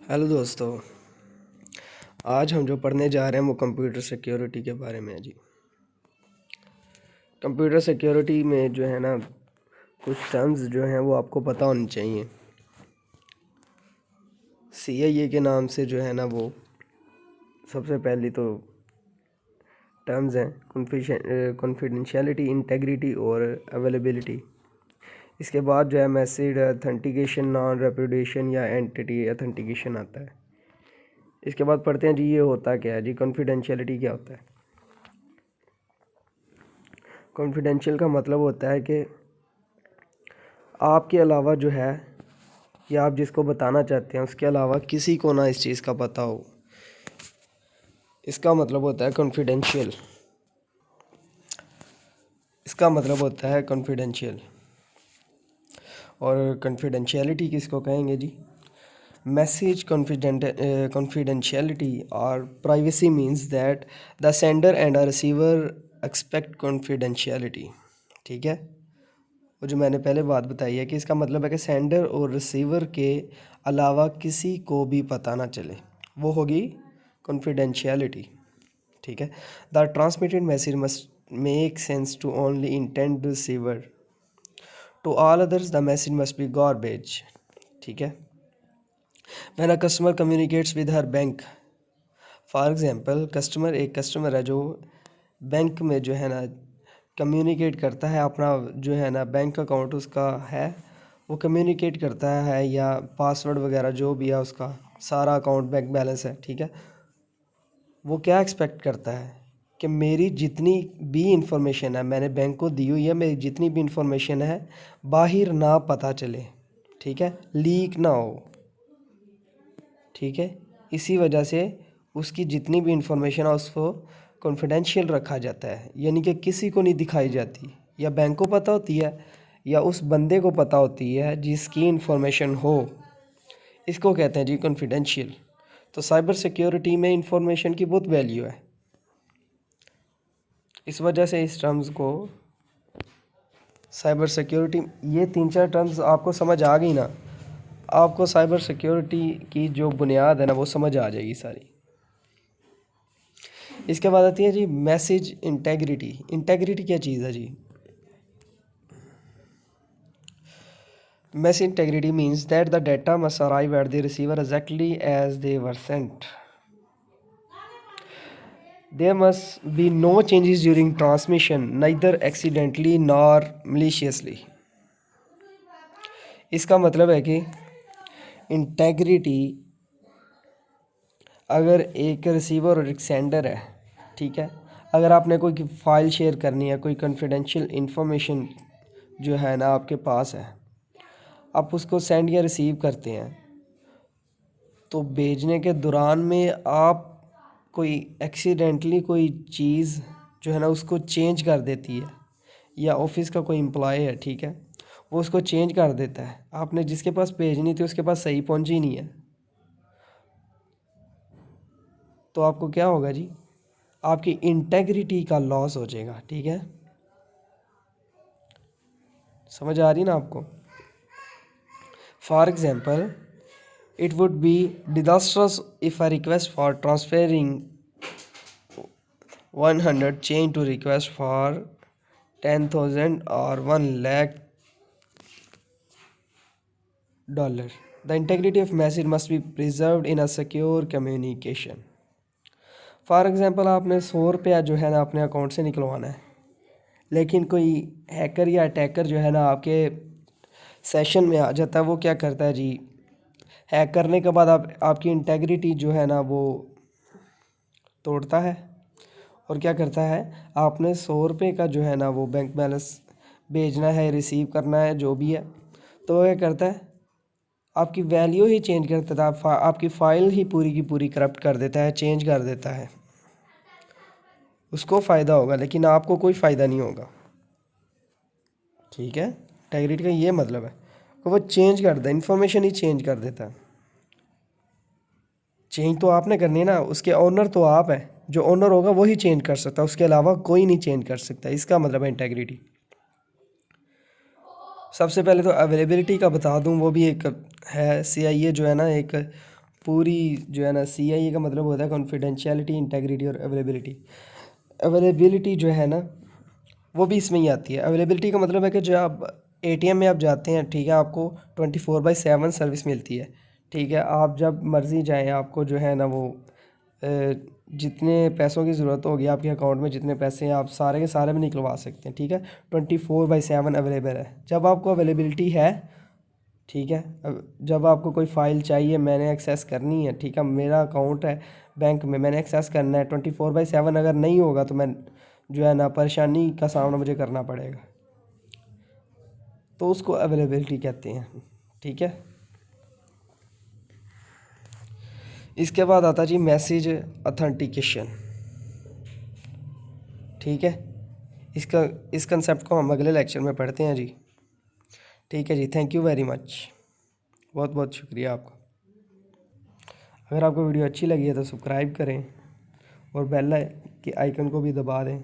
Hello दोस्तों। आज हम जो पढ़ने जा रहे हैं वो कंप्यूटर सिक्योरिटी के बारे में है जी। कंप्यूटर सिक्योरिटी में जो है ना कुछ टर्म्स जो हैं वो आपको पता होनी चाहिए। CIA के नाम से जो है ना वो सबसे पहली तो टर्म्स हैं कॉन्फिडेंशियलिटी, इंटेग्रिटी और अवेलेबिलिटी। इसके बाद जो है मैसेज अथेंटिकेशन, नॉन रेपुडिएशन या एंटिटी अथेंटिकेशन आता है। इसके बाद पढ़ते हैं जी ये होता क्या है जी, कॉन्फिडेंशियलिटी क्या होता है। कॉन्फिडेंशियल का मतलब होता है कि आपके अलावा जो है या आप जिसको बताना चाहते हैं उसके अलावा किसी को ना इस चीज़ का पता हो, इसका मतलब होता है कॉन्फिडेंशियल। इसका मतलब होता है कॉन्फिडेंशियल। और कॉन्फिडेंशियलिटी किसको कहेंगे जी? मैसेज कॉन्फिडेंशियलिटी और privacy means that the sender and a receiver expect confidentiality. ठीक है, वो जो मैंने पहले बात बताई है कि इसका मतलब है कि सेंडर और रिसीवर के अलावा किसी को भी पता ना चले, वो होगी कॉन्फिडेंशियलिटी। ठीक है, the transmitted message must make sense to only intend receiver, to all others the message must be garbage. ठीक है, when a customer communicates with her bank, for example customer, एक कस्टमर है जो बैंक में जो है ना कम्युनिकेट करता है, अपना जो है ना बैंक अकाउंट उसका है वो कम्युनिकेट करता है, या पासवर्ड वगैरह जो भी है उसका सारा अकाउंट बैंक बैलेंस है। ठीक है, वो क्या एक्सपेक्ट करता है कि मेरी जितनी भी इंफॉर्मेशन है मैंने बैंक को दी हुई है, मेरी जितनी भी इंफॉर्मेशन है बाहर ना पता चले। ठीक है, लीक ना हो। ठीक है, इसी वजह से उसकी जितनी भी इंफॉर्मेशन है उसको कॉन्फिडेंशियल रखा जाता है, यानी कि किसी को नहीं दिखाई जाती। या बैंक को पता होती है या उस बंदे को पता होती है जिसकी इंफॉर्मेशन हो, इसको कहते हैं जी कॉन्फिडेंशियल। तो साइबर सिक्योरिटी में इंफॉर्मेशन की बहुत वैल्यू है, इस वजह से इस टर्म्स को साइबर सिक्योरिटी, ये 3-4 टर्म्स आपको समझ आ गई ना, आपको साइबर सिक्योरिटी की जो बुनियाद है ना वो समझ आ जाएगी सारी। इसके बाद आती है जी मैसेज इंटेग्रिटी। इंटेग्रिटी क्या चीज़ है जी? Message integrity means that the data must arrive at the receiver exactly as they were sent. There must be no changes during transmission, neither accidentally nor maliciously. इसका मतलब है कि इंटेग्रिटी, अगर एक रिसीवर और एक सेंडर है, ठीक है, अगर आपने कोई फ़ाइल शेयर करनी है, कोई कॉन्फिडेंशियल इंफॉर्मेशन जो है ना आपके पास है, आप उसको सेंड या रिसीव करते हैं, तो भेजने के दौरान में आप कोई एक्सीडेंटली कोई चीज़ जो है ना उसको चेंज कर देती है, या ऑफिस का कोई एम्प्लॉय है, ठीक है, वो उसको चेंज कर देता है, आपने जिसके पास भेजनी थी उसके पास सही पहुंची नहीं है, तो आपको क्या होगा जी? आपकी इंटेग्रिटी का लॉस हो जाएगा। ठीक है, समझ आ रही ना आपको? For example, it would be disastrous if a request for transferring 100 change to request for 10,000 or 1 lakh dollar. The integrity of message must be preserved in a secure communication. For example, आपने 100 रुपया जो है ना अपने account से निकलवाना है, लेकिन कोई हैकर या अटैकर जो है ना आपके सेशन में आ जाता है, वो क्या करता है जी, हैक करने के बाद आपकी इंटेग्रिटी जो है ना वो तोड़ता है, और क्या करता है, आपने 100 रुपये का जो है ना वो बैंक बैलेंस भेजना है, रिसीव करना है, जो भी है, तो वह करता है आपकी वैल्यू ही चेंज कर देता है, आपकी फ़ाइल ही पूरी की पूरी करप्ट कर देता है, चेंज कर देता है। उसको फ़ायदा होगा लेकिन आपको कोई फ़ायदा नहीं होगा। ठीक है, इंटेग्रिटी का ये मतलब है कि वो चेंज कर दे, इंफॉर्मेशन ही चेंज कर देता है। चेंज तो आपने करनी है ना, उसके ओनर तो आप हैं, जो ओनर होगा वही चेंज कर सकता है, उसके अलावा कोई नहीं चेंज कर सकता। इसका मतलब है इंटेग्रिटी। सबसे पहले तो अवेलेबिलिटी का बता दूं, वो भी एक है, CIA जो है ना एक पूरी जो है ना CIE का मतलब होता है कॉन्फिडेंशियलिटी, इंटेग्रिटी और अवेलेबिलिटी। अवेलेबिलिटी जो है ना वो भी इसमें ही आती है। अवेलेबिलिटी का मतलब है कि जब आप ATM में आप जाते हैं, ठीक है, आपको 24/7 सर्विस मिलती है, ठीक है। आप जब मर्ज़ी जाएं, आपको जो है ना वो जितने पैसों की ज़रूरत होगी आपके अकाउंट में, जितने पैसे हैं आप सारे के सारे भी निकलवा सकते हैं, ठीक है। 24/7 अवेलेबल है जब आपको अवेलेबिलिटी है, ठीक है। अब जब आपको कोई फ़ाइल चाहिए, मैंने एक्सेस करनी है, ठीक है, मेरा अकाउंट है बैंक में, मैंने एक्सेस करना है 24/7, अगर नहीं होगा तो मैं जो है ना परेशानी का सामना मुझे करना पड़ेगा, तो उसको अवेलेबिलिटी कहते हैं, ठीक है। इसके बाद आता जी मैसेज ऑथेंटिकेशन, ठीक है। इस कंसेप्ट को हम अगले लेक्चर में पढ़ते हैं जी, ठीक है जी। थैंक यू वेरी मच, बहुत बहुत शुक्रिया आपका। अगर आपको वीडियो अच्छी लगी है तो सब्सक्राइब करें और बेल के आइकन को भी दबा दें